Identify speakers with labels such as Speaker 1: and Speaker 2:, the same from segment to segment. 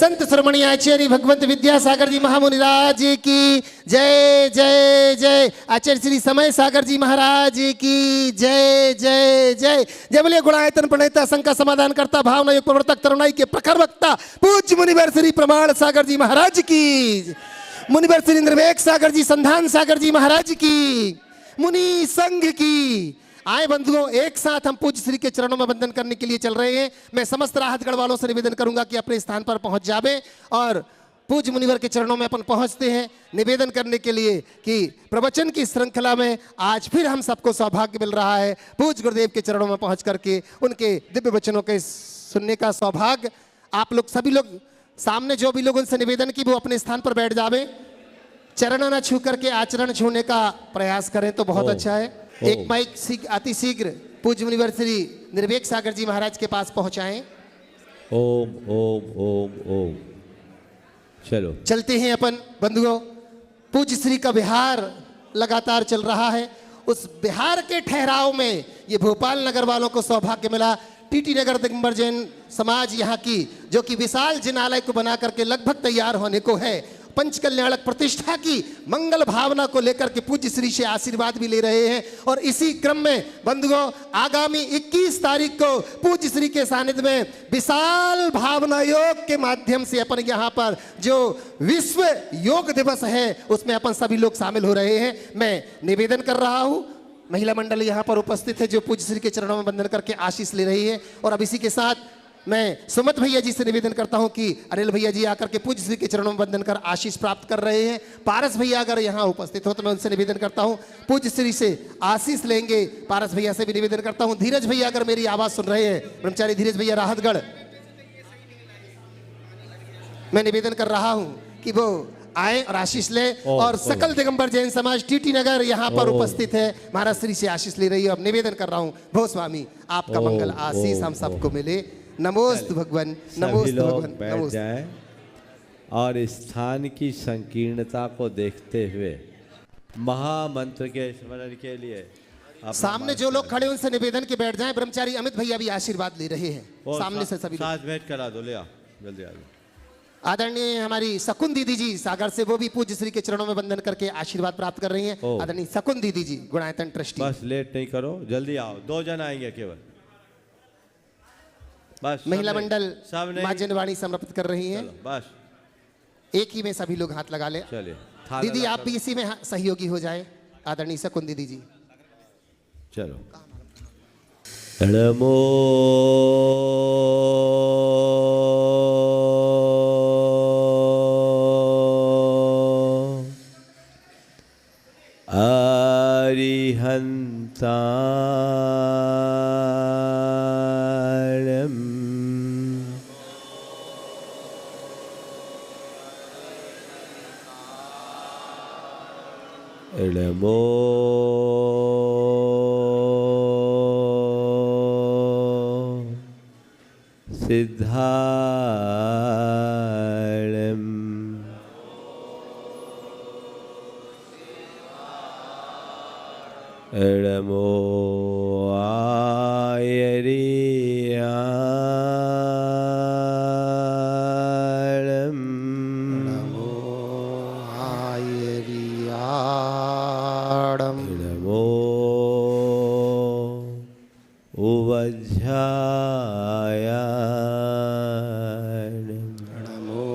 Speaker 1: संत श्रमणी आचार्य भगवंत विद्यासागर जी महामुनिराज की जय जय जय। आचार्य श्री समय सागर जी महाराज की जय जय जय। जय बोलिए गुणायतन प्रणेता शंका समाधान करता भावना युग प्रवर्तक तरुणाई के प्रखर वक्ता पूज्य मुनिवर श्री प्रमाण सागर जी महाराज की, मुनिवर श्री निर्वेक सागर जी संधान सागर जी महाराज की, मुनि संघ की। आए बंधुओं, एक साथ हम पूज्य श्री के चरणों में वंदन करने के लिए चल रहे हैं। मैं समस्त राहतगढ़ वालों से निवेदन करूंगा कि अपने स्थान पर पहुंच जावे और पूज्य मुनिवर के चरणों में अपन पहुंचते हैं निवेदन करने के लिए कि प्रवचन की श्रृंखला में आज फिर हम सबको सौभाग्य मिल रहा है पूज्य गुरुदेव के चरणों में पहुंच करके उनके दिव्य वचनों के सुनने का सौभाग्य। आप लोग सभी लोग सामने जो भी लोग उनसे निवेदन की वो अपने स्थान पर बैठ जावे, चरण न छू करके आचरण छूने का प्रयास करें तो बहुत अच्छा है। एक माइक अति शीघ्र पूज्य मुनिवर श्री निर्वेक सागर जी महाराज के पास पहुंचाएं।
Speaker 2: ओम ओम ओम ओम। चलो
Speaker 1: चलते हैं अपन बंधुओं। पूज्य श्री का बिहार लगातार चल रहा है। उस बिहार के ठहराव में ये भोपाल नगर वालों को सौभाग्य मिला। टीटी नगर दिगंबर जैन समाज यहाँ की जो कि विशाल जिनालय को बना करके लगभग तैयार होने को है, पंच कल्याणक प्रतिष्ठा की मंगल भावना को लेकर के पूज्य श्री से आशीर्वाद भी ले रहे हैं। और इसी क्रम में बंधुओं आगामी 21 तारीख को पूज्य श्री के सानिध्य में विशाल भावना योग के माध्यम से अपन यहाँ पर जो विश्व योग दिवस है उसमें अपन सभी लोग शामिल हो रहे हैं। मैं निवेदन कर रहा हूँ, महिला मंडल यहाँ पर उपस्थित है जो पूज्य श्री के चरणों में वंदन करके आशीष ले रही है। और अब इसी के साथ मैं सुमत भैया जी से निवेदन करता हूं कि अनिल भैया जी आकर के पूज्य श्री के चरणों में वंदन कर आशीष प्राप्त कर रहे हैं। पारस भैया अगर यहां उपस्थित हो तो मैं उनसे निवेदन करता हूं पूज्य श्री से आशीष लेंगे। पारस भैया से भी निवेदन करता हूं। धीरज भैया अगर मेरी आवाज सुन रहे हैं, ब्रह्मचारी धीरज भैया राहतगढ़, मैं निवेदन कर रहा हूं कि वो आए और आशीष ले। और सकल दिगंबर जैन समाज टीटी नगर यहाँ पर उपस्थित है, महाराज श्री से आशीष ले रही है। अब निवेदन कर रहा हूँ भो स्वामी आपका मंगल आशीष हम सबको मिले। नमोस्तु भगवान, नमोस्तु भगवान।
Speaker 2: बैठ जाए और स्थान की संकीर्णता को देखते हुए महामंत्र के स्मरण के लिए
Speaker 1: सामने जो लोग खड़े उनसे निवेदन के बैठ जाएं। ब्रह्मचारी अमित भैया भी आशीर्वाद ले रहे हैं सामने से सभी
Speaker 2: साथ बैठ करा दो, ले आओ जल्दी आ जाओ।
Speaker 1: आदरणीय हमारी शकुन दीदी जी सागर से, वो भी पूज्य श्री के चरणों में वंदन करके आशीर्वाद प्राप्त कर रही हैं। आदरणीय शकुन दीदी जी गुणायतन ट्रस्टी।
Speaker 2: बस लेट नहीं करो, जल्दी आओ, 2 जन आएंगे केवल। बस
Speaker 1: महिला मंडल मां जनवाणी समर्पित कर रही हैं।
Speaker 2: बस
Speaker 1: एक ही में सभी लोग हाथ लगा ले।
Speaker 2: चलिए
Speaker 1: दीदी आप भी इसी में सहयोगी हो जाए। आदरणीय शकुन दीदी जी
Speaker 2: चलो। नमो अरिहंताणं नमो सिद्धाणं नमो आयर्याणं
Speaker 1: नमो आयर्याणं
Speaker 2: नमो उवज्झायाणं
Speaker 1: नमो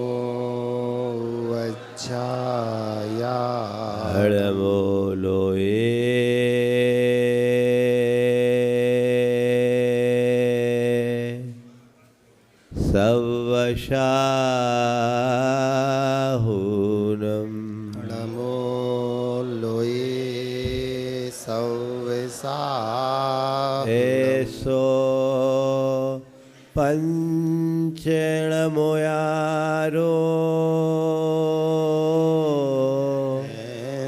Speaker 1: वज्जायाणं
Speaker 2: नमो लोये सवशाहुनम
Speaker 1: नमो लोये सवसा
Speaker 2: एसो पंचणमोयारो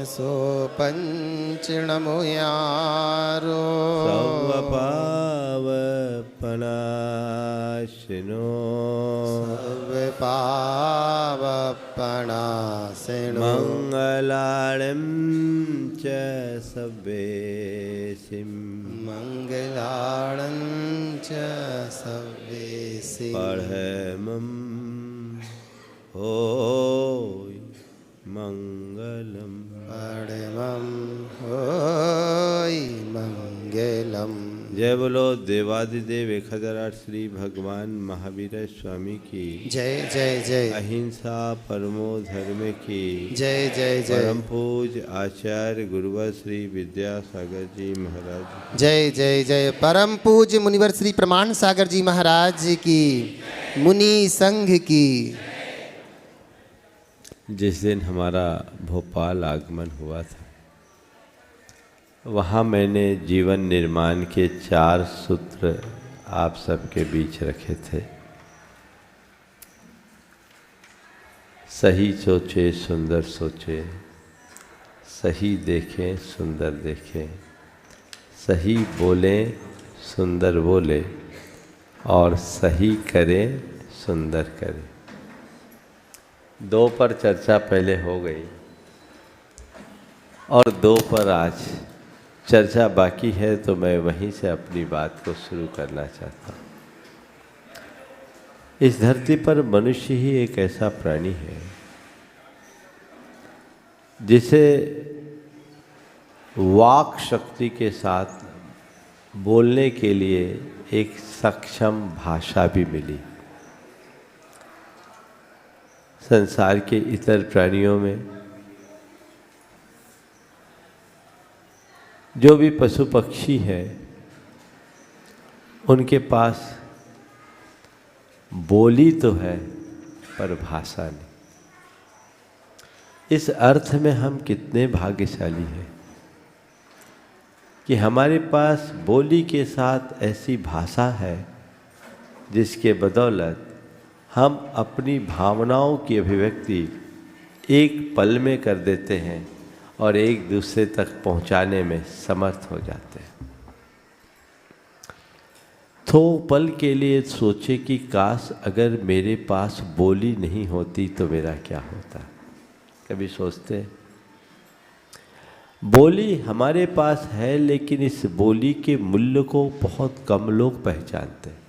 Speaker 1: सो पंचणमोयारो
Speaker 2: सर्वपावपनाशिनो
Speaker 1: सर्वपावपनाशिनो
Speaker 2: मंगलाणं च सव्येसिं
Speaker 1: मंगलाणं च सव्येसिं
Speaker 2: परमं होय मंगलम।
Speaker 1: परमं होय मंगलम।
Speaker 2: जय बोलो देवादिदेव 1008 श्री भगवान महावीर स्वामी की
Speaker 1: जय जय जय।
Speaker 2: अहिंसा परमो धर्म की
Speaker 1: जय जय जय।
Speaker 2: परम पूज आचार्य गुरुवर श्री विद्यासागर जी महाराज।
Speaker 1: जय जय जय। परम पूज्य मुनिवर श्री प्रमाण सागर जी महाराज की, मुनि संघ की।
Speaker 2: जिस दिन हमारा भोपाल आगमन हुआ था, वहाँ मैंने जीवन निर्माण के 4 सूत्र आप सबके बीच रखे थे। सही सोचे सुंदर सोचे, सही देखें सुंदर देखें, सही बोलें सुंदर बोले, और सही करें सुंदर करें। 2 पर चर्चा पहले हो गई और 2 पर आज चर्चा बाकी है, तो मैं वहीं से अपनी बात को शुरू करना चाहता हूँ। इस धरती पर मनुष्य ही एक ऐसा प्राणी है जिसे वाक शक्ति के साथ बोलने के लिए एक सक्षम भाषा भी मिली। संसार के इतर प्राणियों में जो भी पशु पक्षी है, उनके पास बोली तो है पर भाषा नहीं। इस अर्थ में हम कितने भाग्यशाली हैं कि हमारे पास बोली के साथ ऐसी भाषा है जिसके बदौलत हम अपनी भावनाओं की अभिव्यक्ति एक पल में कर देते हैं और एक दूसरे तक पहुंचाने में समर्थ हो जाते हैं। तो पल के लिए सोचे कि काश अगर मेरे पास बोली नहीं होती तो मेरा क्या होता। कभी सोचते हैं? बोली हमारे पास है, लेकिन इस बोली के मूल्य को बहुत कम लोग पहचानते हैं।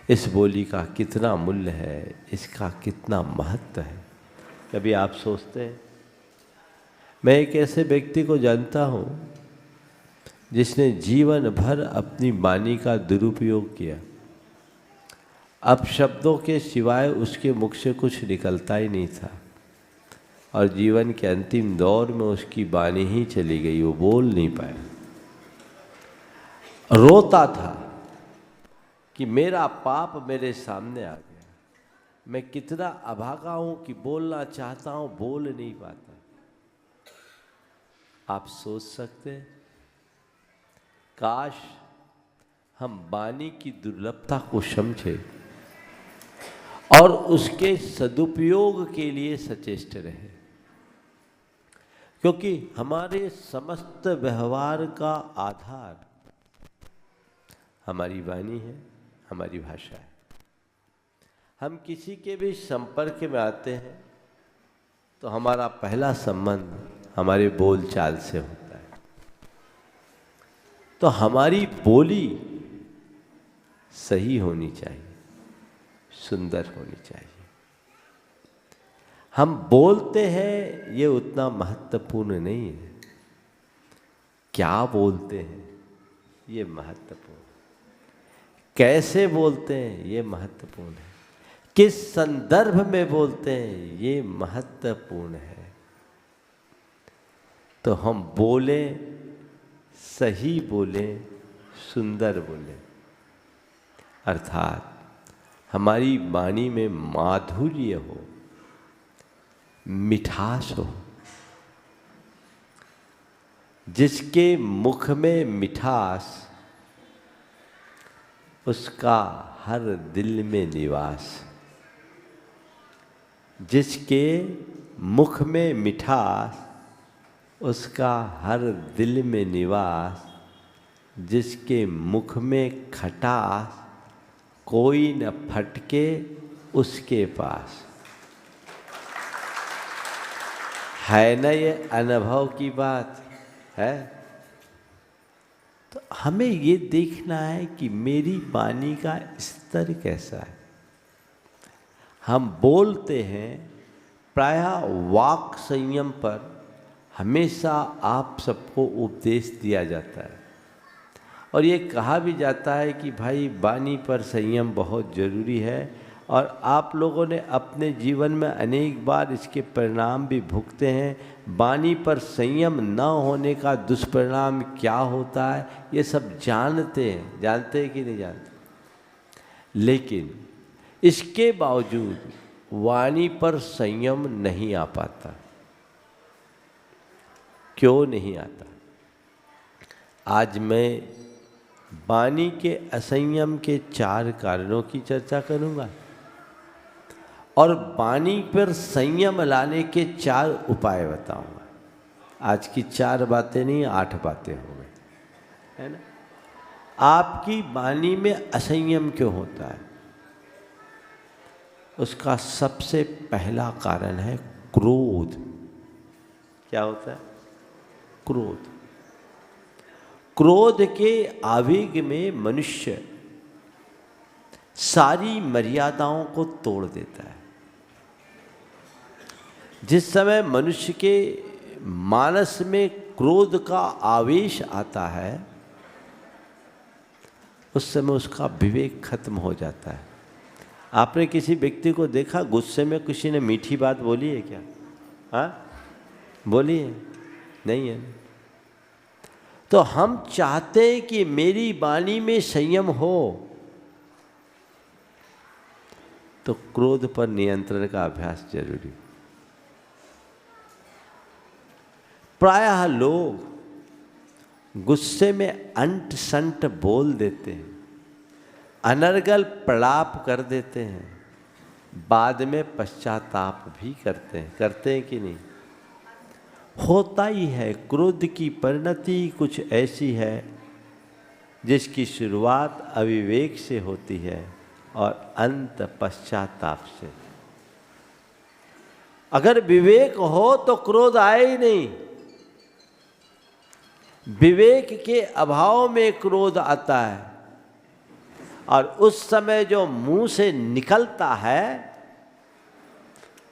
Speaker 2: इस बोली का कितना मूल्य है, इसका कितना महत्व है, कभी आप सोचते हैं? मैं एक ऐसे व्यक्ति को जानता हूँ जिसने जीवन भर अपनी वाणी का दुरुपयोग किया। अब शब्दों के सिवाय उसके मुख से कुछ निकलता ही नहीं था, और जीवन के अंतिम दौर में उसकी वाणी ही चली गई, वो बोल नहीं पाया। रोता था कि मेरा पाप मेरे सामने आ गया, मैं कितना अभागा हूँ कि बोलना चाहता हूँ, बोल नहीं पाता। आप सोच सकते हैं, काश हम वाणी की दुर्लभता को समझे और उसके सदुपयोग के लिए सचेष्ट रहे, क्योंकि हमारे समस्त व्यवहार का आधार हमारी वाणी है, हमारी भाषा है। हम किसी के भी संपर्क में आते हैं तो हमारा पहला संबंध हमारे बोलचाल से होता है। तो हमारी बोली सही होनी चाहिए, सुंदर होनी चाहिए। हम बोलते हैं ये उतना महत्वपूर्ण नहीं है, क्या बोलते हैं ये महत्वपूर्ण, कैसे बोलते हैं ये महत्वपूर्ण है, किस संदर्भ में बोलते हैं ये महत्वपूर्ण है। तो हम बोले, सही बोले, सुंदर बोले, अर्थात हमारी वाणी में माधुर्य हो, मिठास हो। जिसके मुख में मिठास, उसका हर दिल में निवास। जिसके मुख में मिठास, उसका हर दिल में निवास। जिसके मुख में खटास, कोई न फटके उसके पास। है ना ये अनुभव की बात है। तो हमें ये देखना है कि मेरी वाणी का स्तर कैसा है। हम बोलते हैं, प्रायः वाक संयम पर हमेशा आप सबको उपदेश दिया जाता है और ये कहा भी जाता है कि भाई वाणी पर संयम बहुत ज़रूरी है। और आप लोगों ने अपने जीवन में अनेक बार इसके परिणाम भी भुगते हैं। वाणी पर संयम न होने का दुष्परिणाम क्या होता है ये सब जानते हैं कि नहीं जानते। लेकिन इसके बावजूद वाणी पर संयम नहीं आ पाता। क्यों नहीं आता? आज मैं वाणी के असंयम के 4 कारणों की चर्चा करूंगा और वाणी पर संयम लाने के 4 उपाय बताऊंगा। आज की 4 बातें नहीं, 8 बातें हो गई, है ना। आपकी वाणी में असंयम क्यों होता है? उसका सबसे पहला कारण है क्रोध। क्या होता है? क्रोध। क्रोध के आवेग में मनुष्य सारी मर्यादाओं को तोड़ देता है। जिस समय मनुष्य के मानस में क्रोध का आवेश आता है उस समय उसका विवेक खत्म हो जाता है। आपने किसी व्यक्ति को देखा गुस्से में किसी ने मीठी बात बोली है क्या? हाँ, बोली है? नहीं है। तो हम चाहते हैं कि मेरी वाणी में संयम हो, तो क्रोध पर नियंत्रण का अभ्यास जरूरी। प्रायः लोग गुस्से में अंट संट बोल देते हैं, अनर्गल प्रलाप कर देते हैं, बाद में पश्चाताप भी करते हैं कि नहीं? होता ही है। क्रोध की परिणति कुछ ऐसी है जिसकी शुरुआत अविवेक से होती है और अंत पश्चाताप से। अगर विवेक हो तो क्रोध आए ही नहीं। विवेक के अभाव में क्रोध आता है और उस समय जो मुंह से निकलता है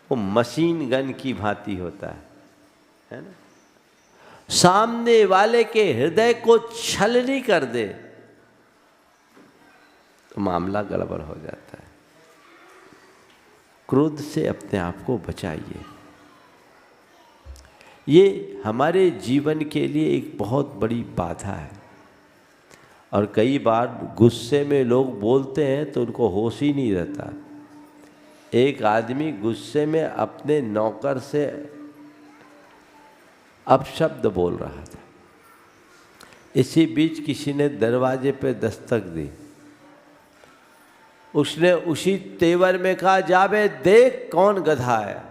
Speaker 2: वो मशीन गन की भांति होता है ना। सामने वाले के हृदय को छलनी कर दे तो मामला गड़बड़ हो जाता है। क्रोध से अपने आप को बचाइए। ये हमारे जीवन के लिए एक बहुत बड़ी बाधा है और कई बार गुस्से में लोग बोलते हैं तो उनको होश ही नहीं रहता। एक आदमी गुस्से में अपने नौकर से अपशब्द बोल रहा था। इसी बीच किसी ने दरवाजे पे दस्तक दी। उसने उसी तेवर में कहा, जाबे देख कौन गधा आया।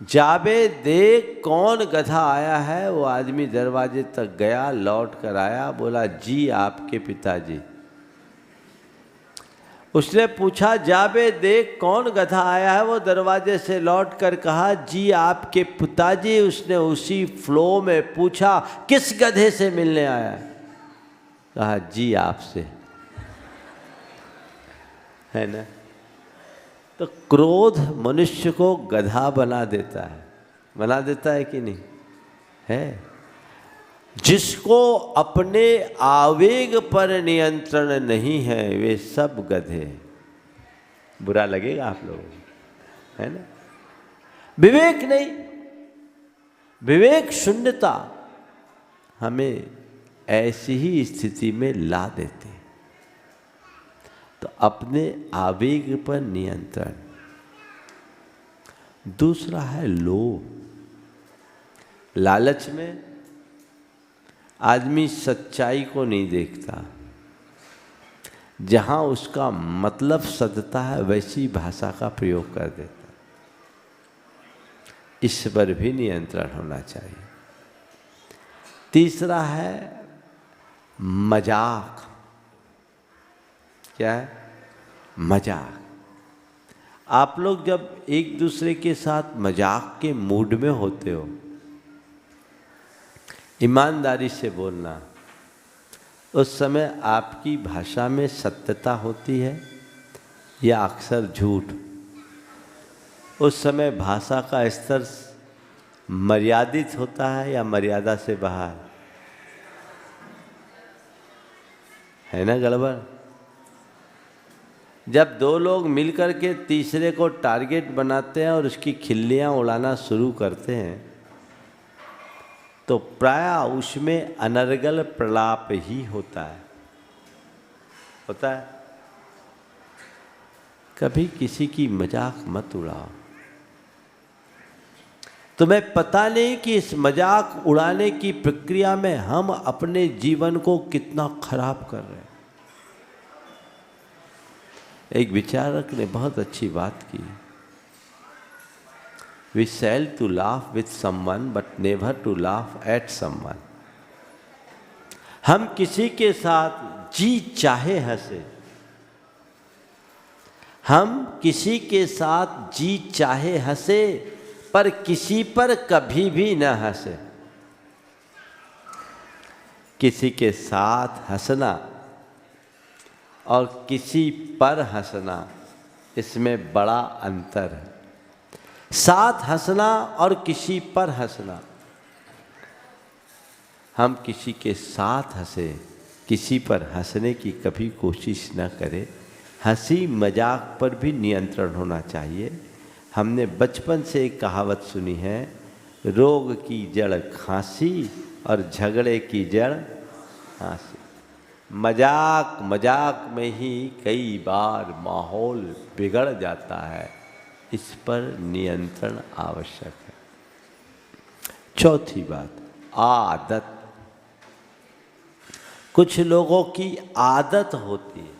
Speaker 2: जाबे देख कौन गधा आया है। वो आदमी दरवाजे तक गया, लौट कर आया, बोला जी आपके पिताजी। उसने पूछा जाबे देख कौन गधा आया है। वो दरवाजे से लौट कर कहा जी आपके पिताजी। उसने उसी फ्लो में पूछा किस गधे से मिलने आया है। कहा जी आपसे, है ना। तो क्रोध मनुष्य को गधा बना देता है कि नहीं है। जिसको अपने आवेग पर नियंत्रण नहीं है वे सब गधे। बुरा लगेगा आप लोगों को, है ना। विवेक नहीं, विवेक शून्यता हमें ऐसी ही स्थिति में ला देते। तो अपने आवेग पर नियंत्रण। दूसरा है लोभ। लालच में आदमी सच्चाई को नहीं देखता। जहाँ उसका मतलब सदता है वैसी भाषा का प्रयोग कर देता है। इस पर भी नियंत्रण होना चाहिए। तीसरा है मजाक। क्या है? मजाक। आप लोग जब एक दूसरे के साथ मजाक के मूड में होते हो, ईमानदारी से बोलना, उस समय आपकी भाषा में सत्यता होती है, या अक्सर झूठ, उस समय भाषा का स्तर मर्यादित होता है या मर्यादा से बाहर है ना गड़बड़। जब दो लोग मिलकर के तीसरे को टारगेट बनाते हैं और उसकी खिल्लियां उड़ाना शुरू करते हैं तो प्रायः उसमें अनर्गल प्रलाप ही होता है। कभी किसी की मजाक मत उड़ाओ। तुम्हें पता नहीं कि इस मजाक उड़ाने की प्रक्रिया में हम अपने जीवन को कितना खराब कर रहे हैं। एक विचारक ने बहुत अच्छी बात की, We shall to laugh with someone but never to laugh at someone। हम किसी के साथ जी चाहे हंसे, हम किसी के साथ जी चाहे हंसे पर किसी पर कभी भी न हंसे। किसी के साथ हंसना और किसी पर हंसना, इसमें बड़ा अंतर है। साथ हंसना और किसी पर हंसना, हम किसी के साथ हंसे, किसी पर हंसने की कभी कोशिश न करें। हंसी मजाक पर भी नियंत्रण होना चाहिए। हमने बचपन से एक कहावत सुनी है, रोग की जड़ खांसी और झगड़े की जड़ हंसी। मजाक मजाक में ही कई बार माहौल बिगड़ जाता है, इस पर नियंत्रण आवश्यक है। चौथी बात, आदत। कुछ लोगों की आदत होती है,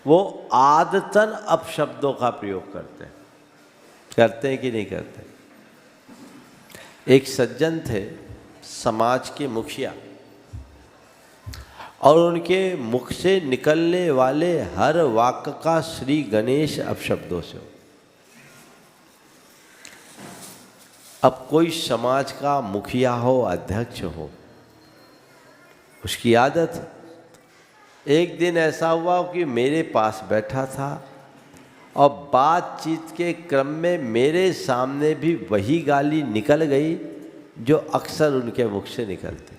Speaker 2: वो आदतन अपशब्दों का प्रयोग करते हैं कि नहीं करते। एक सज्जन थे, समाज के मुखिया, और उनके मुख से निकलने वाले हर वाक्य का श्री गणेश अपशब्दों से हो। अब कोई समाज का मुखिया हो, अध्यक्ष हो, उसकी आदत। एक दिन ऐसा हुआ कि मेरे पास बैठा था और बातचीत के क्रम में मेरे सामने भी वही गाली निकल गई जो अक्सर उनके मुख से निकलती।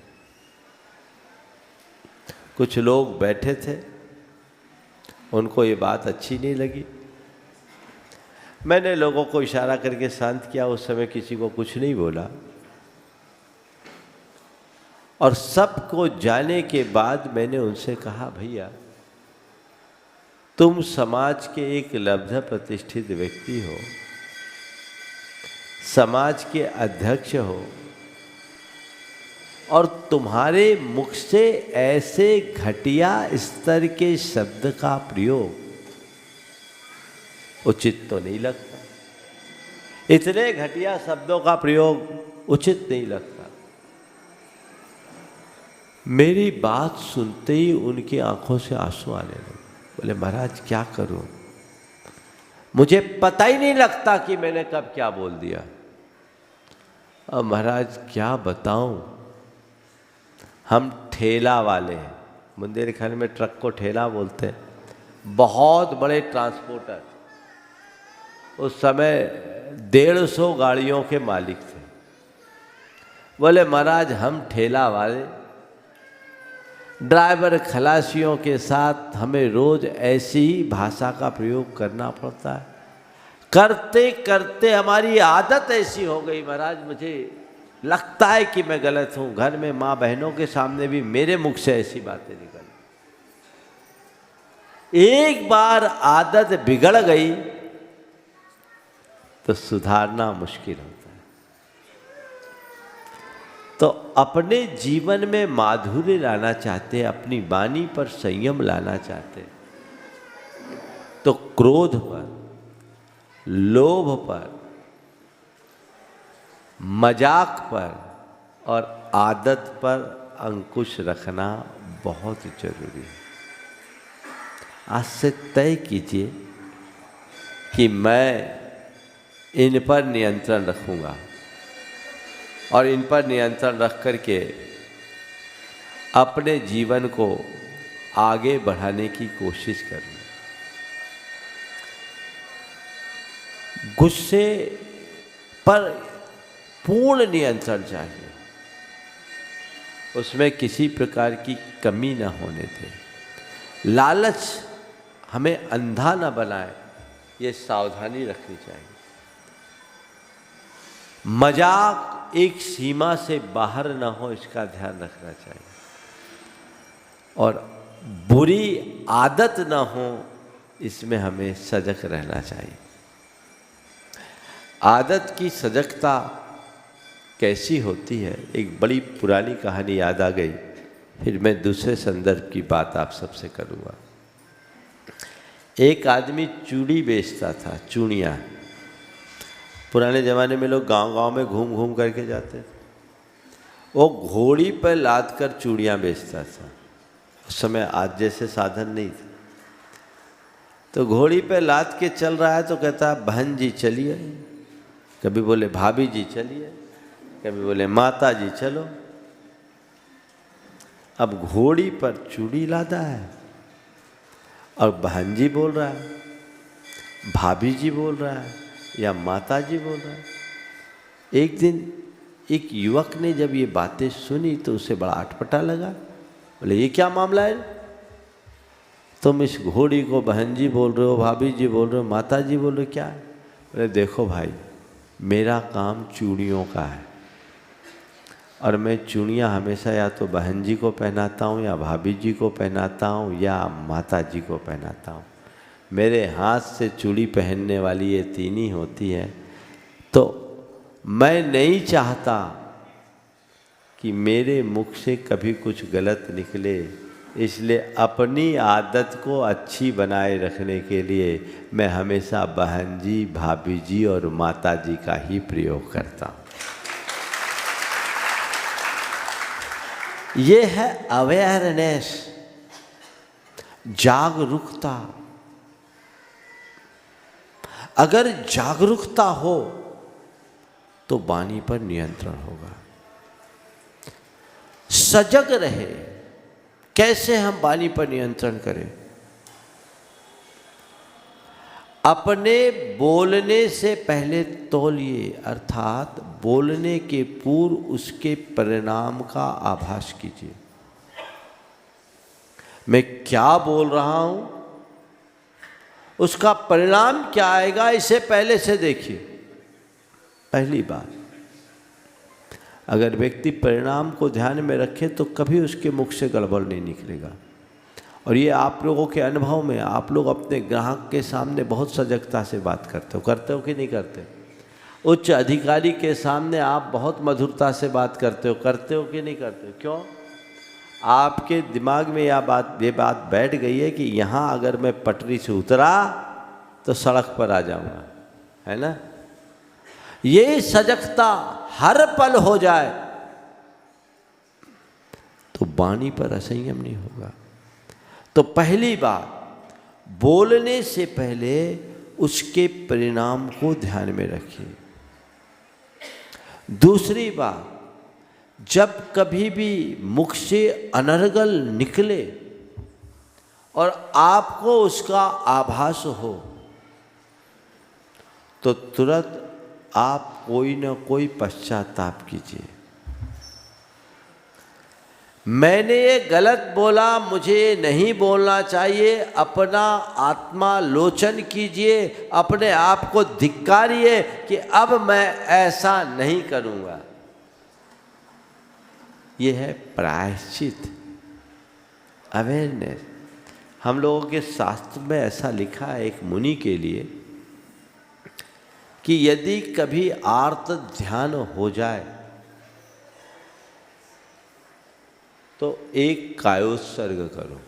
Speaker 2: कुछ लोग बैठे थे, उनको ये बात अच्छी नहीं लगी। मैंने लोगों को इशारा करके शांत किया, उस समय किसी को कुछ नहीं बोला। और सबको जाने के बाद मैंने उनसे कहा, भैया तुम समाज के एक लब्ध प्रतिष्ठित व्यक्ति हो, समाज के अध्यक्ष हो, और तुम्हारे मुख से ऐसे घटिया स्तर के शब्द का प्रयोग उचित तो नहीं लगता। इतने घटिया शब्दों का प्रयोग उचित नहीं लगता। मेरी बात सुनते ही उनकी आंखों से आंसू आने लगे। बोले, महाराज क्या करूं, मुझे पता ही नहीं लगता कि मैंने कब क्या बोल दिया। अब महाराज क्या बताऊं, हम ठेला वाले हैं, बुंदेलखंड में ट्रक को ठेला बोलते हैं, बहुत बड़े ट्रांसपोर्टर। उस समय 150 गाड़ियों के मालिक थे। बोले, महाराज हम ठेला वाले, ड्राइवर खलासियों के साथ हमें रोज ऐसी ही भाषा का प्रयोग करना पड़ता है। करते करते हमारी आदत ऐसी हो गई महाराज, मुझे लगता है कि मैं गलत हूँ। घर में माँ बहनों के सामने भी मेरे मुख से ऐसी बातें निकल। एक बार आदत बिगड़ गई तो सुधारना मुश्किल होता है। तो अपने जीवन में माधुर्य लाना चाहते, अपनी वाणी पर संयम लाना चाहते, तो क्रोध पर, लोभ पर, मजाक पर और आदत पर अंकुश रखना बहुत जरूरी है। आज से तय कीजिए कि मैं इन पर नियंत्रण रखूंगा और इन पर नियंत्रण रख करके अपने जीवन को आगे बढ़ाने की कोशिश करूँ। गुस्से पर पूर्ण नियंत्रण चाहिए, उसमें किसी प्रकार की कमी न होने दें। लालच हमें अंधा न बनाए, ये सावधानी रखनी चाहिए। मजाक एक सीमा से बाहर न हो, इसका ध्यान रखना चाहिए। और बुरी आदत न हो, इसमें हमें सजग रहना चाहिए। आदत की सजगता कैसी होती है, एक बड़ी पुरानी कहानी याद आ गई, फिर मैं दूसरे संदर्भ की बात आप सबसे करूँगा। एक आदमी चूड़ी बेचता था, चूड़ियाँ। पुराने ज़माने में लोग गांव-गांव में घूम घूम करके जाते थे। वो घोड़ी पर लाद कर चूड़ियाँ बेचता था। उस समय आज जैसे साधन नहीं थे, तो घोड़ी पे लाद के चल रहा है तो कहता है बहन जी चलिए, कभी बोले भाभी जी चलिए, कभी बोले माता जी चलो। अब घोड़ी पर चूड़ी लादा है और बहन जी बोल रहा है, भाभी जी बोल रहा है या माता जी बोल रहा है। एक दिन एक युवक ने जब ये बातें सुनी तो उसे बड़ा अटपटा लगा। बोले ये क्या मामला है, तुम इस घोड़ी को बहन जी बोल रहे हो, भाभी जी बोल रहे हो, माता जी बोल रहे हो, क्या है? बोले देखो भाई, मेरा काम चूड़ियों का है और मैं चूड़ियाँ हमेशा या तो बहन जी को पहनाता हूँ या भाभी जी को पहनाता हूँ या माता जी को पहनाता हूँ। मेरे हाथ से चूड़ी पहनने वाली ये तीन ही होती है, तो मैं नहीं चाहता कि मेरे मुख से कभी कुछ गलत निकले, इसलिए अपनी आदत को अच्छी बनाए रखने के लिए मैं हमेशा बहन जी, भाभी जी और माता जी का ही प्रयोग करता हूँ। ये है अवेयरनेस, जागरूकता। अगर जागरूकता हो तो वाणी पर नियंत्रण होगा। सजग रहे, कैसे हम वाणी पर नियंत्रण करें? अपने बोलने से पहले तौलिए, अर्थात बोलने के पूर्व उसके परिणाम का आभास कीजिए। मैं क्या बोल रहा हूं, उसका परिणाम क्या आएगा, इसे पहले से देखिए। पहली बात, अगर व्यक्ति परिणाम को ध्यान में रखे तो कभी उसके मुख से गड़बड़ नहीं निकलेगा। और ये आप लोगों के अनुभव में, आप लोग अपने ग्राहक के सामने बहुत सजगता से बात करते हो कि नहीं करते? उच्च अधिकारी के सामने आप बहुत मधुरता से बात करते हो कि नहीं करते हो? क्यों? आपके दिमाग में ये बात बैठ गई है कि यहाँ अगर मैं पटरी से उतरा तो सड़क पर आ जाऊँगा, है ना? ये सजगता हर पल हो जाए तो वाणी पर असंयम नहीं होगा। तो पहली बात, बोलने से पहले उसके परिणाम को ध्यान में रखिए। दूसरी बात, जब कभी भी मुख से अनर्गल निकले और आपको उसका आभास हो तो तुरंत आप कोई न कोई पश्चाताप कीजिए। मैंने ये गलत बोला, मुझे नहीं बोलना चाहिए, अपना आत्मालोचन कीजिए, अपने आप को धिक्कारिए कि अब मैं ऐसा नहीं करूँगा। ये है प्रायश्चित, अवेयरनेस। हम लोगों के शास्त्र में ऐसा लिखा है एक मुनि के लिए कि यदि कभी आर्त ध्यान हो जाए तो एक कायोत्सर्ग करो।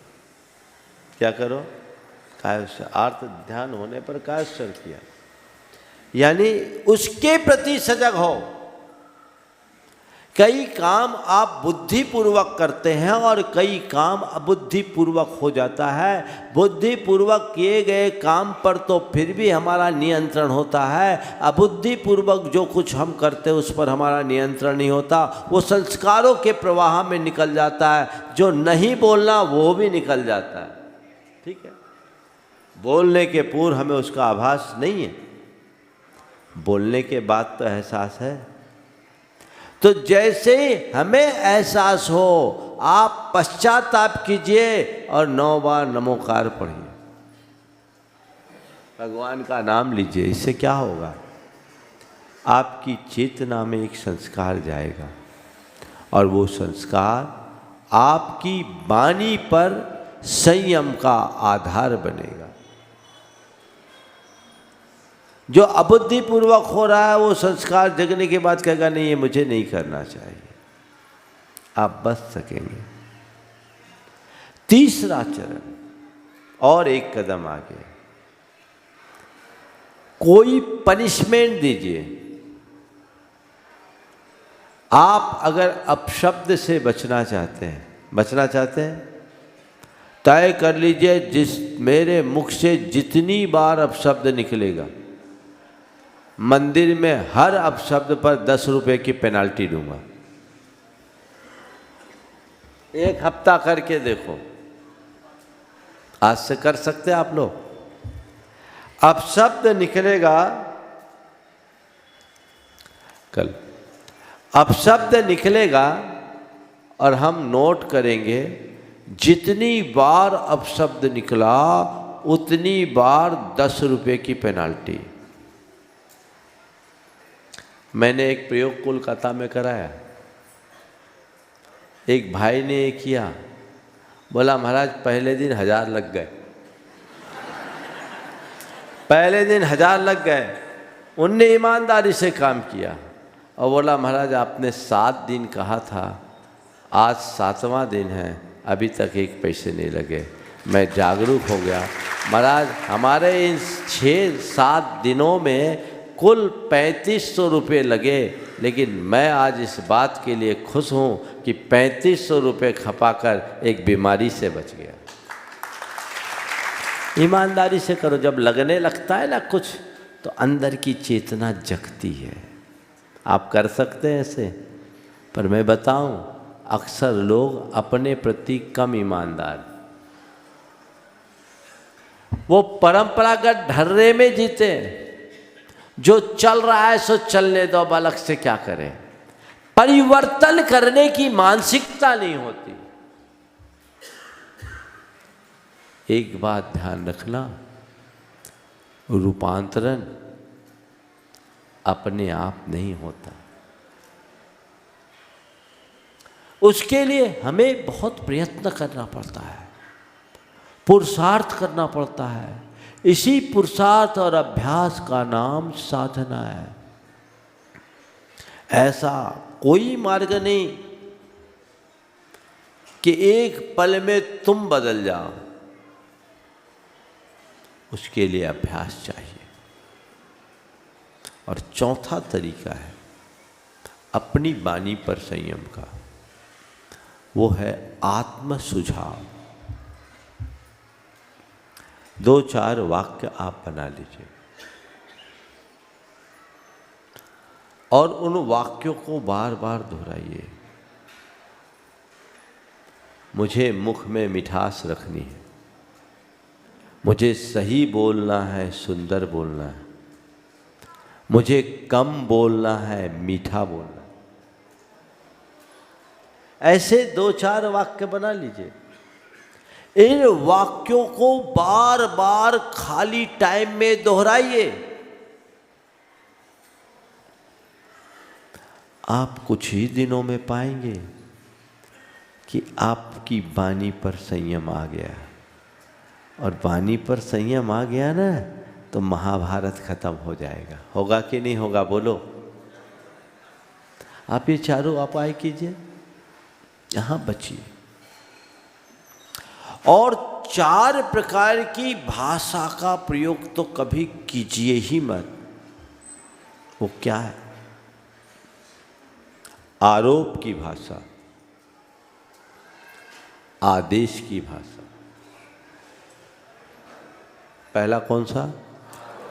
Speaker 2: क्या करो? कायोत्सर्ग। आर्त ध्यान होने पर कायोत्सर्ग किया, यानी उसके प्रति सजग हो। कई काम आप बुद्धिपूर्वक करते हैं और कई काम अबुद्धिपूर्वक हो जाता है। बुद्धिपूर्वक किए गए काम पर तो फिर भी हमारा नियंत्रण होता है, अबुद्धिपूर्वक जो कुछ हम करते हैं उस पर हमारा नियंत्रण नहीं होता। वो संस्कारों के प्रवाह में निकल जाता है, जो नहीं बोलना वो भी निकल जाता है। ठीक है, बोलने के पूर्व हमें उसका आभास नहीं है, बोलने के बाद तो एहसास है। तो जैसे हमें एहसास हो, आप पश्चाताप कीजिए और 9 बार नमोकार पढ़िए, भगवान का नाम लीजिए। इससे क्या होगा? आपकी चेतना में एक संस्कार जाएगा और वो संस्कार आपकी वाणी पर संयम का आधार बनेगा। जो अबुद्धिपूर्वक हो रहा है वो संस्कार जगने के बाद कहेगा नहीं, ये मुझे नहीं करना चाहिए। आप बच सकेंगे। तीसरा चरण और एक कदम आगे, कोई पनिशमेंट दीजिए। आप अगर अपशब्द से बचना चाहते हैं, तय कर लीजिए जिस मेरे मुख से जितनी बार अपशब्द निकलेगा, मंदिर में हर अपशब्द पर 10 रुपए की पेनाल्टी दूंगा। 1 हफ्ता करके देखो, आज से कर सकते हैं आप लोग। अपशब्द निकलेगा, कल अपशब्द निकलेगा और हम नोट करेंगे जितनी बार अपशब्द निकला उतनी बार 10 रुपए की पेनाल्टी। मैंने एक प्रयोग कोलकाता में कराया। एक भाई ने ये किया, बोला महाराज पहले दिन 1000 लग गए। पहले दिन 1000 लग गए। उनने ईमानदारी से काम किया और बोला महाराज आपने 7 दिन कहा था, आज 7वां दिन है, अभी तक 1 पैसे नहीं लगे। मैं जागरूक हो गया। महाराज हमारे इन 6-7 दिनों में कुल 3500 रुपये लगे, लेकिन मैं आज इस बात के लिए खुश हूँ कि 3500 रुपये खपाकर एक बीमारी से बच गया। ईमानदारी से करो। जब लगने लगता है ना कुछ, तो अंदर की चेतना जगती है। आप कर सकते हैं ऐसे, पर मैं बताऊं, अक्सर लोग अपने प्रति कम ईमानदार, वो परंपरागत ढर्रे में जीते। जो चल रहा है सो चलने दो, बालक से क्या करें। परिवर्तन करने की मानसिकता नहीं होती। एक बात ध्यान रखना, रूपांतरण अपने आप नहीं होता। उसके लिए हमें बहुत प्रयत्न करना पड़ता है, पुरुषार्थ करना पड़ता है। इसी पुरुषार्थ और अभ्यास का नाम साधना है। ऐसा कोई मार्ग नहीं कि एक पल में तुम बदल जाओ। उसके लिए अभ्यास चाहिए। और चौथा तरीका है अपनी वाणी पर संयम का, वो है आत्म सुझाव। 2-4 वाक्य आप बना लीजिए और उन वाक्यों को बार बार दोहराइए। मुझे मुख में मिठास रखनी है, मुझे सही बोलना है, सुंदर बोलना है, मुझे कम बोलना है, मीठा बोलना है। ऐसे 2-4 वाक्य बना लीजिए। इन वाक्यों को बार बार खाली टाइम में दोहराइए। आप कुछ ही दिनों में पाएंगे कि आपकी वाणी पर संयम आ गया। और वाणी पर संयम आ गया ना, तो महाभारत खत्म हो जाएगा। होगा कि नहीं होगा बोलो? आप ये चारों उपाय कीजिए, यहाँ बचिए। और 4 प्रकार की भाषा का प्रयोग तो कभी कीजिए ही मत। वो क्या है? आरोप की भाषा, आदेश की भाषा। पहला कौन सा?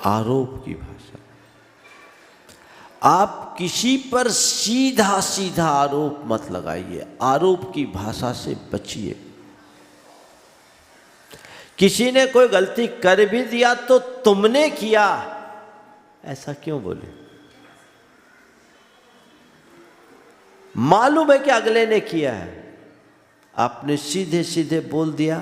Speaker 2: आरोप की भाषा। आप किसी पर सीधा सीधा आरोप मत लगाइए। आरोप की भाषा से बचिए। किसी ने कोई गलती कर भी दिया तो तुमने किया, ऐसा क्यों बोले? मालूम है कि अगले ने किया है, आपने सीधे सीधे बोल दिया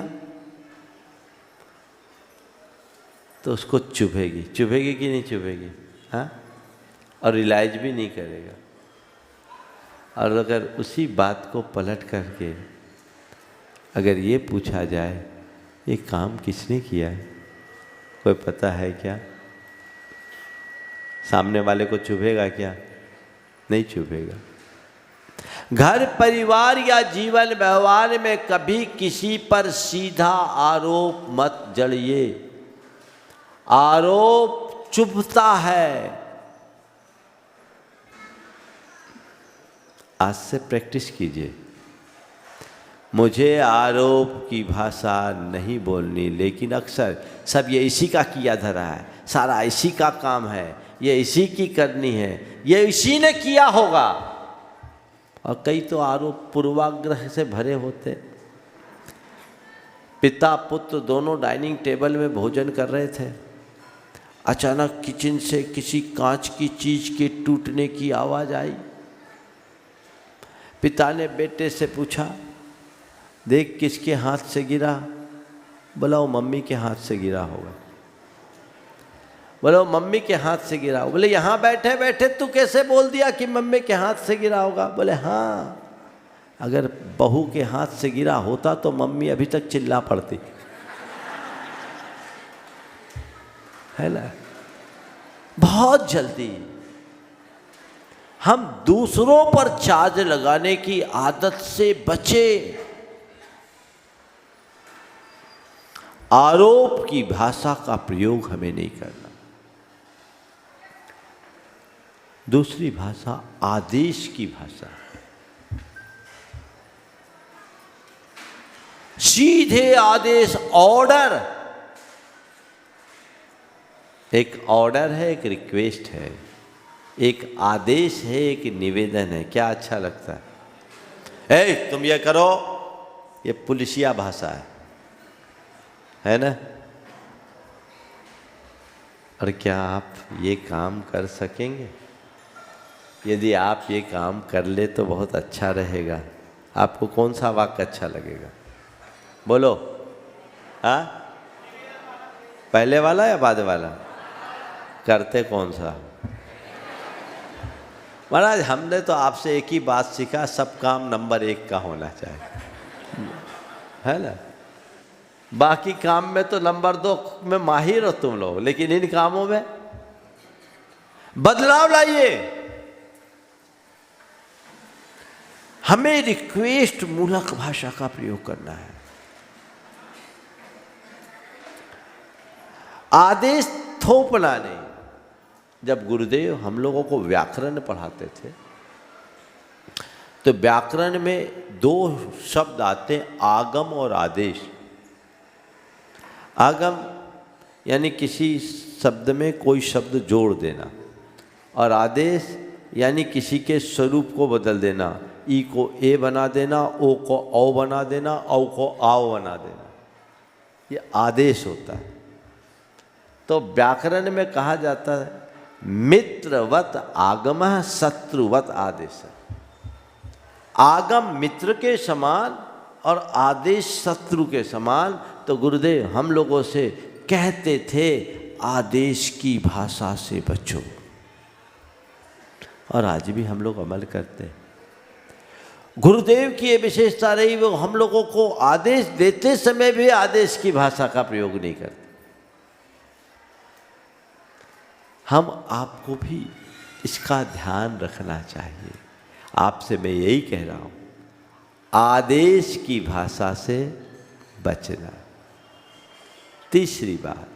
Speaker 2: तो उसको चुभेगी। चुभेगी कि नहीं चुभेगी? हाँ, और रियलाइज भी नहीं करेगा। और अगर उसी बात को पलट करके अगर ये पूछा जाए ये काम किसने किया है, कोई पता है क्या? सामने वाले को चुभेगा क्या? नहीं चुभेगा। घर परिवार या जीवन व्यवहार में कभी किसी पर सीधा आरोप मत जड़िए। आरोप चुभता है। आज से प्रैक्टिस कीजिए। मुझे आरोप की भाषा नहीं बोलनी, लेकिन अक्सर सब ये इसी का किया धरा है, सारा इसी का काम है, ये इसी की करनी है, ये इसी ने किया होगा। और कई तो आरोप पूर्वाग्रह से भरे होते। पिता पुत्र दोनों डाइनिंग टेबल में भोजन कर रहे थे, अचानक किचन से किसी कांच की चीज के टूटने की आवाज आई। पिता ने बेटे से पूछा, देख किसके हाथ से गिरा? बोला वो मम्मी के हाथ से गिरा होगा। बोला वो मम्मी के हाथ से गिरा होगा। बोले यहाँ बैठे बैठे तू कैसे बोल दिया कि मम्मी के हाथ से गिरा होगा? बोले हाँ, अगर बहू के हाथ से गिरा होता तो मम्मी अभी तक चिल्ला पड़ती, है ना। बहुत जल्दी हम दूसरों पर चार्ज लगाने की आदत से बचे। आरोप की भाषा का प्रयोग हमें नहीं करना। दूसरी भाषा आदेश की भाषा। सीधे आदेश, ऑर्डर। एक ऑर्डर है, एक रिक्वेस्ट है, एक आदेश है, एक निवेदन है। क्या अच्छा लगता है? ए तुम ये करो, ये पुलिसिया भाषा है ना। और क्या आप ये काम कर सकेंगे? यदि आप ये काम कर ले तो बहुत अच्छा रहेगा। आपको कौन सा वाक्य अच्छा लगेगा? बोलो। हाँ, पहले वाला या बाद वाला? करते कौन सा? महाराज हमने तो आपसे एक ही बात सीखा, सब काम नंबर 1 का होना चाहिए, है ना। बाकी काम में तो नंबर 2 में माहिर हो तुम लोग, लेकिन इन कामों में बदलाव लाइए। हमें रिक्वेस्ट मूलक भाषा का प्रयोग करना है। आदेश थोपना नहीं। जब गुरुदेव हम लोगों को व्याकरण पढ़ाते थे तो व्याकरण में 2 शब्द आते हैं, आगम और आदेश। आगम यानी किसी शब्द में कोई शब्द जोड़ देना, और आदेश यानी किसी के स्वरूप को बदल देना। ई को ए बना देना, ओ को औ बना देना, औ को आओ बना देना, ये आदेश होता है। तो व्याकरण में कहा जाता है मित्रवत आगमः शत्रुवत आदेश। आगम मित्र के समान और आदेश शत्रु के समान। तो गुरुदेव हम लोगों से कहते थे आदेश की भाषा से बचो, और आज भी हम लोग अमल करते हैं। गुरुदेव की ये विशेषता रही, वो हम लोगों को आदेश देते समय भी आदेश की भाषा का प्रयोग नहीं करते। हम आपको भी इसका ध्यान रखना चाहिए। आपसे मैं यही कह रहा हूँ, आदेश की भाषा से बचना। तीसरी बात,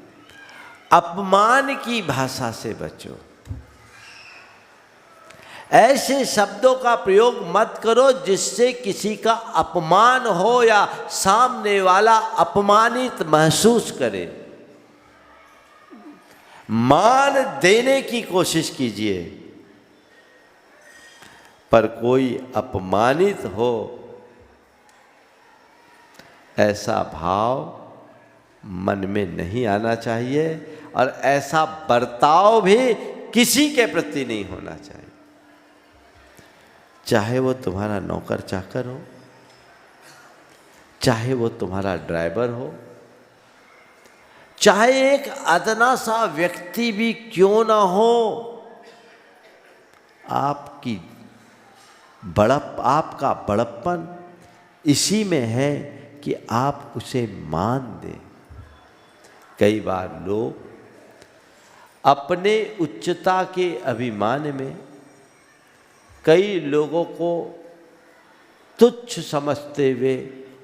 Speaker 2: अपमान की भाषा से बचो। ऐसे शब्दों का प्रयोग मत करो जिससे किसी का अपमान हो या सामने वाला अपमानित महसूस करे। मान देने की कोशिश कीजिए, पर कोई अपमानित हो ऐसा भाव मन में नहीं आना चाहिए, और ऐसा बर्ताव भी किसी के प्रति नहीं होना चाहिए, चाहे वो तुम्हारा नौकर चाकर हो, चाहे वो तुम्हारा ड्राइवर हो, चाहे एक अदना सा व्यक्ति भी क्यों ना हो। आपका बड़प्पन इसी में है कि आप उसे मान दें। कई बार लोग अपने उच्चता के अभिमान में कई लोगों को तुच्छ समझते हुए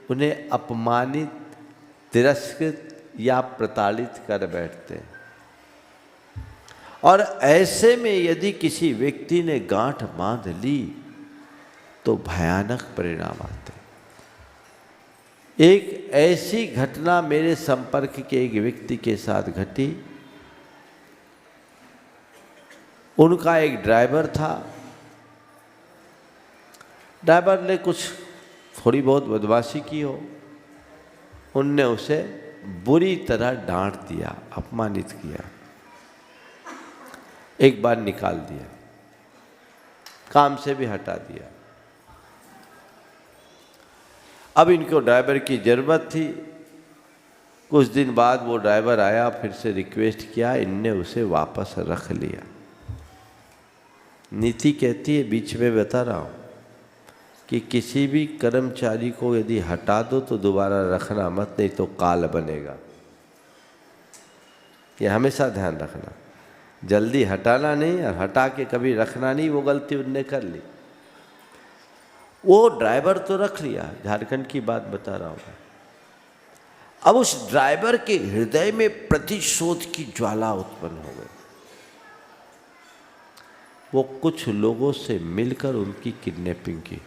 Speaker 2: उन्हें अपमानित, तिरस्कृत या प्रताड़ित कर बैठते हैं। और ऐसे में यदि किसी व्यक्ति ने गांठ बांध ली तो भयानक परिणाम आते हैं। एक ऐसी घटना मेरे संपर्क के एक व्यक्ति के साथ घटी। उनका एक ड्राइवर था। ड्राइवर ने कुछ थोड़ी बहुत बदमाशी की हो, उनने उसे बुरी तरह डांट दिया, अपमानित किया, एक बार निकाल दिया, काम से भी हटा दिया। अब इनको ड्राइवर की ज़रूरत थी। कुछ दिन बाद वो ड्राइवर आया, फिर से रिक्वेस्ट किया, इनने उसे वापस रख लिया। नीति कहती है, बीच में बता रहा हूँ, कि किसी भी कर्मचारी को यदि हटा दो तो दोबारा रखना मत, नहीं तो काल बनेगा। ये हमेशा ध्यान रखना, जल्दी हटाना नहीं और हटा के कभी रखना नहीं। वो गलती उनने कर ली। वो ड्राइवर तो रख लिया, झारखंड की बात बता रहा हूँ। अब उस ड्राइवर के हृदय में प्रतिशोध की ज्वाला उत्पन्न हो गई। वो कुछ लोगों से मिलकर उनकी किडनैपिंग की,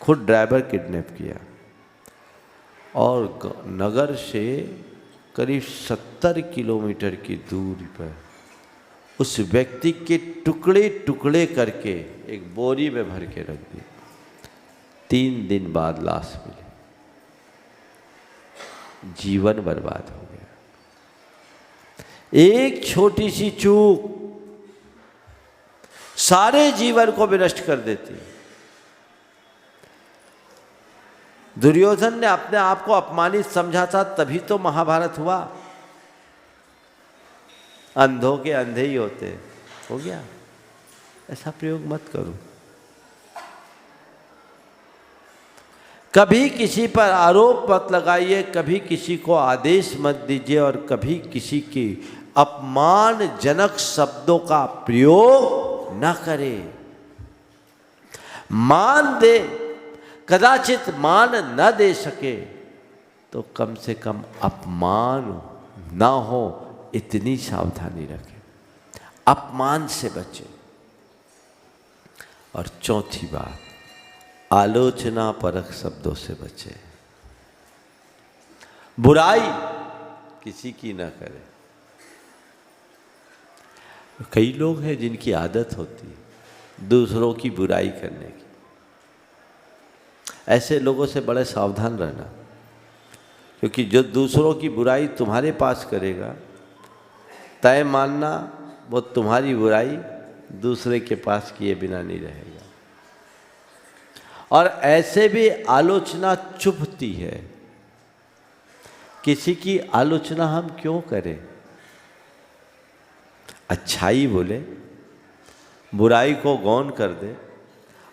Speaker 2: खुद ड्राइवर किडनैप किया और नगर से करीब 70 किलोमीटर की दूरी पर उस व्यक्ति के टुकड़े टुकड़े करके एक बोरी में भर के रख दिया। 3 दिन बाद लाश मिली। जीवन बर्बाद हो गया। एक छोटी सी चूक सारे जीवन को विनष्ट कर देती है। दुर्योधन ने अपने आप को अपमानित समझा था, तभी तो महाभारत हुआ। अंधों के अंधे ही होते, हो गया। ऐसा प्रयोग मत करो। कभी किसी पर आरोप मत लगाइए, कभी किसी को आदेश मत दीजिए और कभी किसी की अपमानजनक शब्दों का प्रयोग न करें। मान दे, कदाचित मान न दे सके तो कम से कम अपमान ना हो, इतनी सावधानी रखें। अपमान से बचें। और चौथी बात, आलोचना परक शब्दों से बचें। बुराई किसी की ना करें। कई लोग हैं जिनकी आदत होती है दूसरों की बुराई करने की। ऐसे लोगों से बड़े सावधान रहना, क्योंकि जो दूसरों की बुराई तुम्हारे पास करेगा, तय मानना वो तुम्हारी बुराई दूसरे के पास किए बिना नहीं रहेगा। और ऐसे भी आलोचना चुभती है। किसी की आलोचना हम क्यों करें? अच्छाई बोले, बुराई को गौण कर दे,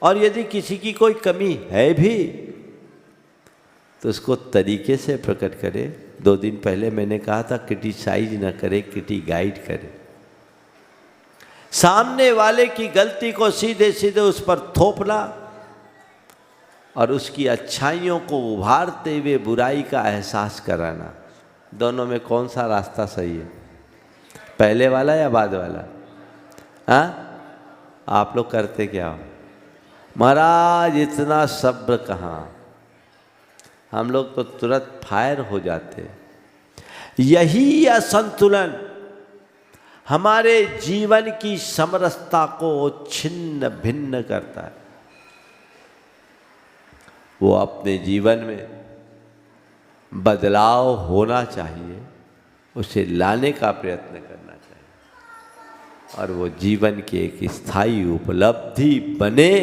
Speaker 2: और यदि किसी की कोई कमी है भी तो उसको तरीके से प्रकट करे। 2 दिन पहले मैंने कहा था, क्रिटिसाइज न करे, क्रिटी गाइड करे। सामने वाले की गलती को सीधे सीधे उस पर थोपना और उसकी अच्छाइयों को उभारते हुए बुराई का एहसास कराना, दोनों में कौन सा रास्ता सही है? पहले वाला या बाद वाला? हाँ, आप लोग करते क्या हो? महाराज इतना सब्र कहाँ, हम लोग तो तुरंत फायर हो जाते। यही असंतुलन हमारे जीवन की समरसता को छिन्न भिन्न करता है। वो अपने जीवन में बदलाव होना चाहिए, उसे लाने का प्रयत्न करना चाहिए। और वो जीवन की एक स्थायी उपलब्धि बने,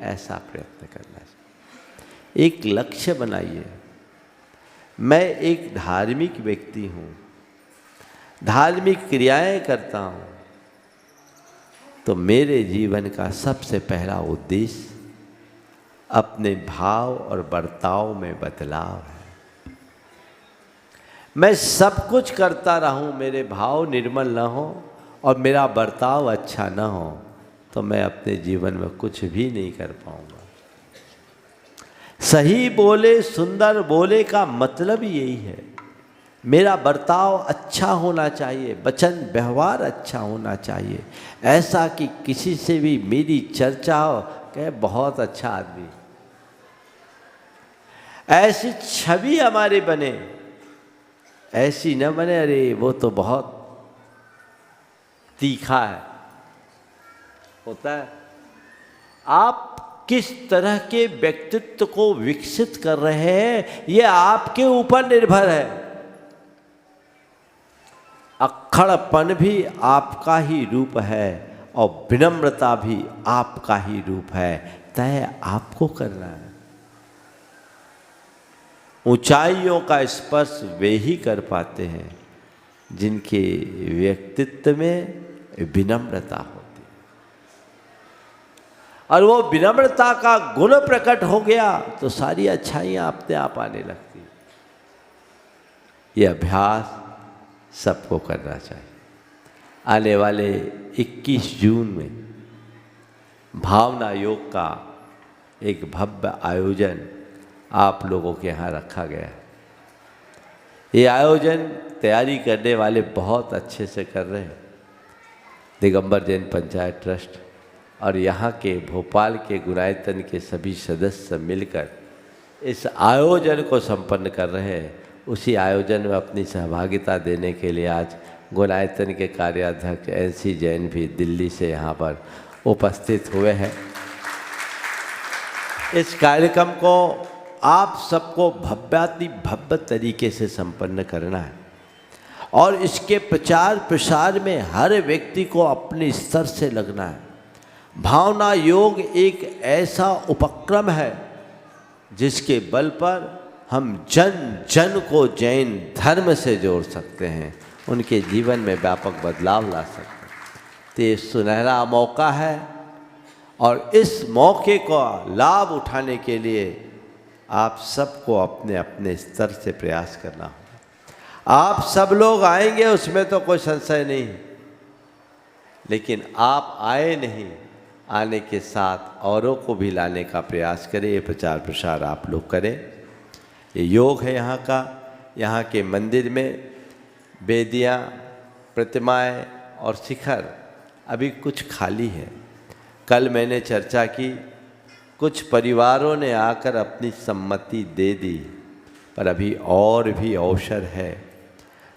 Speaker 2: ऐसा प्रयत्न करना चाहिए। एक लक्ष्य बनाइए। मैं एक धार्मिक व्यक्ति हूँ, धार्मिक क्रियाएं करता हूँ, तो मेरे जीवन का सबसे पहला उद्देश्य अपने भाव और बर्ताव में बदलाव है। मैं सब कुछ करता रहूं, मेरे भाव निर्मल न हो और मेरा बर्ताव अच्छा न हो, तो मैं अपने जीवन में कुछ भी नहीं कर पाऊंगा। सही बोले, सुंदर बोले का मतलब यही है। मेरा बर्ताव अच्छा होना चाहिए, वचन व्यवहार अच्छा होना चाहिए, ऐसा कि किसी से भी मेरी चर्चा हो, कहे बहुत अच्छा आदमी। ऐसी छवि हमारी बने, ऐसी न बने अरे वो तो बहुत तीखा है। होता है। आप किस तरह के व्यक्तित्व को विकसित कर रहे हैं, ये आपके ऊपर निर्भर है। अक्खड़पन भी आपका ही रूप है और विनम्रता भी आपका ही रूप है, तय आपको करना है। ऊंचाइयों का स्पर्श वे ही कर पाते हैं जिनके व्यक्तित्व में विनम्रता होती है, और वो विनम्रता का गुण प्रकट हो गया तो सारी अच्छाइयाँ अपने आप आने लगती। ये अभ्यास सबको करना चाहिए। आने वाले 21 जून में भावना योग का एक भव्य आयोजन आप लोगों के यहाँ रखा गया है। ये आयोजन तैयारी करने वाले बहुत अच्छे से कर रहे हैं। दिगंबर जैन पंचायत ट्रस्ट और यहाँ के भोपाल के गुणायतन के सभी सदस्य मिलकर इस आयोजन को संपन्न कर रहे हैं। उसी आयोजन में अपनी सहभागिता देने के लिए आज गुणायतन के कार्याध्यक्ष NC जैन भी दिल्ली से यहाँ पर उपस्थित हुए हैं। इस कार्यक्रम को आप सबको भव्याति भव्य तरीके से संपन्न करना है और इसके प्रचार प्रसार में हर व्यक्ति को अपने स्तर से लगना है। भावना योग एक ऐसा उपक्रम है जिसके बल पर हम जन जन को जैन धर्म से जोड़ सकते हैं, उनके जीवन में व्यापक बदलाव ला सकते हैं। तो ये सुनहरा मौका है और इस मौके का लाभ उठाने के लिए आप सबको अपने अपने स्तर से प्रयास करना होगा। आप सब लोग आएंगे उसमें तो कोई संशय नहीं, लेकिन आप आए नहीं, आने के साथ औरों को भी लाने का प्रयास करें। ये प्रचार प्रसार आप लोग करें। ये योग है यहाँ का। यहाँ के मंदिर में वेदियाँ, प्रतिमाएँ और शिखर अभी कुछ खाली है। कल मैंने चर्चा की, कुछ परिवारों ने आकर अपनी सम्मति दे दी, पर अभी और भी अवसर है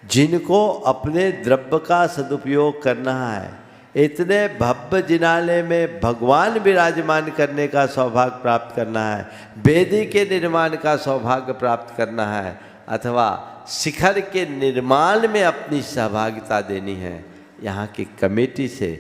Speaker 2: जिनको अपने द्रव्य का सदुपयोग करना है। इतने भव्य जिनालय में भगवान विराजमान करने का सौभाग्य प्राप्त करना है, वेदी के निर्माण का सौभाग्य प्राप्त करना है, अथवा शिखर के निर्माण में अपनी सहभागिता देनी है, यहाँ की कमेटी से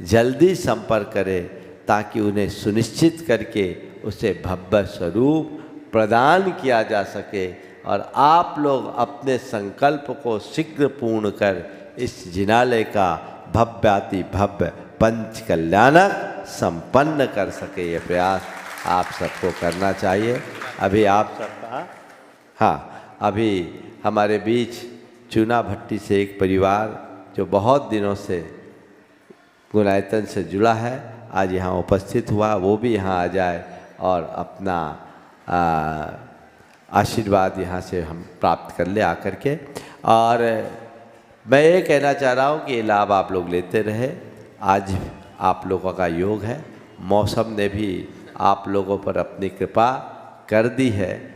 Speaker 2: जल्दी संपर्क करें ताकि उन्हें सुनिश्चित करके उसे भव्य स्वरूप प्रदान किया जा सके और आप लोग अपने संकल्प को शीघ्र पूर्ण कर इस जिनालय का भव्याति भव्य पंच कल्याणक संपन्न कर सके। ये प्रयास आप सबको करना चाहिए। अभी आप सबका अभी हमारे बीच चूना भट्टी से एक परिवार जो बहुत दिनों से गुणायतन से जुड़ा है, आज यहाँ उपस्थित हुआ, वो भी यहाँ आ जाए और अपना आशीर्वाद यहाँ से हम प्राप्त कर ले आकर के। और मैं ये कहना चाह रहा हूँ कि ये लाभ आप लोग लेते रहे। आज आप लोगों का योग है, मौसम ने भी आप लोगों पर अपनी कृपा कर दी है